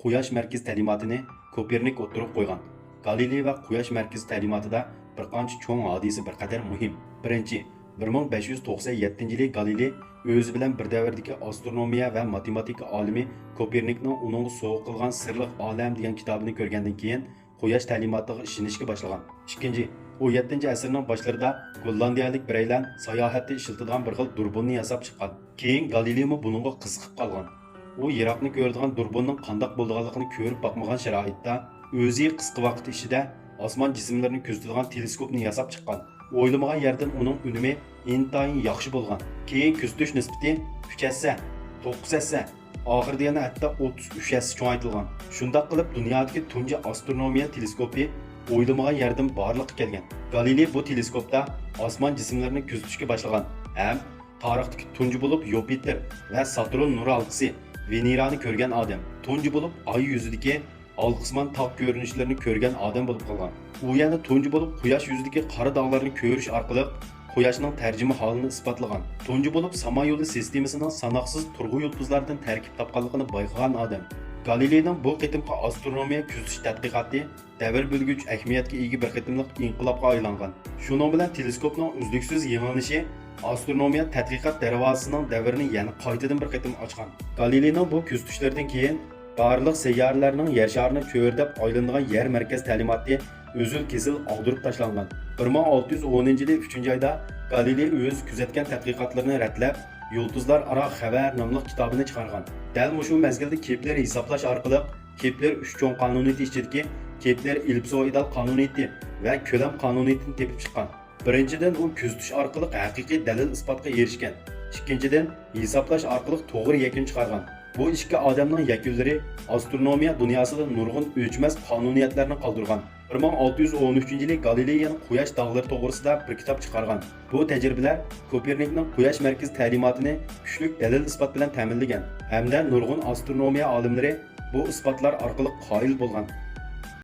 Quyosh markazi ta'limotini Kopernik o'ttirib qo'ygan. Galiley va Quyosh markazi ta'limotida bir qancha cho'ng hodisa bir qadar muhim. Birinchi, 1597-yili Galiley o'zi bilan bir davrdagi astronomiya va matematika olimi Kopernikning uningga sovg'a qilgan Sirliq olam degan kitobini ko'rgandan keyin Quyosh ta'limotiga ishonishga boshlagan. Ikkinchi, 17-asrning boshlarida Gollandiyalik bireylar sayohatda ishlatadigan bir xil durbunni yasab chiqqan. Keyin Galiley buningga qiziqib qolgan. U Yiroqni ko'radigan durbunning qandoq bo'lganligini ko'rib boqmagan sharoitda o'zi qisqa vaqt ichida osmon jismlarini kuzatadigan teleskopni yasab chiqqan. O'ylamagan yerdan uning unumi intayin yaxshi bo'lgan. Keyin kuzatish nisbati 3 9 oxirida yana hatto 33 cho'ngaytirilgan. Shunday qilib dunyodagi tunji astronomiya teleskopi o'ylamagan yerdan borliqqa kelgan. Galiley bu teleskopda osmon jismlarini kuzatishga boshlagan. Ham tarixdagi tunji bo'lib Yupiter va Saturn nur halqasi Venerani ko'rgan odam. Tunji bo'lib Oy yuzidagi olqismon tog' ko'rinishlarini ko'rgan odam bo'lib qolgan. U yana tunji bo'lib Quyosh yuzidagi qora dog'larni ko'rish orqali Quyoshning tarjima holini isbotlagan. Tunji bo'lib samo yo'li sistemasining sanoqsiz turg'u yulduzlardan tarkib topganligini bayqagan odam. Galileyning bu qitimqi astronomiya kuzatish tadqiqoti davr bo'lgich ahamiyatga ega bir qitimliq inqilobga aylangan. Shuning bilan teleskopning uzluksiz yangilanishi astronomiya tadqiqot darvozasining davrini yana qaytadan bir qitim ochgan. Galileyning bu kuzatishlaridan keyin barliq sayyoralarning yer sharini cho'rdab aylanadigan yer markaz ta'limoti o'zil kesil og'dirib tashlangan. 1610-yili 3-oyda Galiley o'z kuzatgan tadqiqotlarini ratlab, Yulduzlar aro xabar nomli kitobini chiqargan. Dal mushu mezgilda Kepler hisoblash orqali Kepler 3 cho'ng qonuniyati ichidagi Kepler ellipsoidal qonuniyati va ko'lam qonuniyatini tepib chiqqan. Birinchidan u kuzatish orqali haqiqiy dalil isbotga erishgan. Ikkinchidan hisoblash orqali to'g'ri yakun chiqargan. Bu ikki odamning yakunlari astronomiya dunyosida nurg'un o'chmas qonuniyatlarni qoldirgan. 1613-yili Galiley Quyosh dog'lari to'g'risida bir kitob chiqargan. Bu tajribalar Kopernikning Quyosh markazi ta'limotini kuchli dalil isbot bilan ta'minlagan hamda nurg'un astronomiya olimlari bu isbotlar orqali qoyil bo'lgan.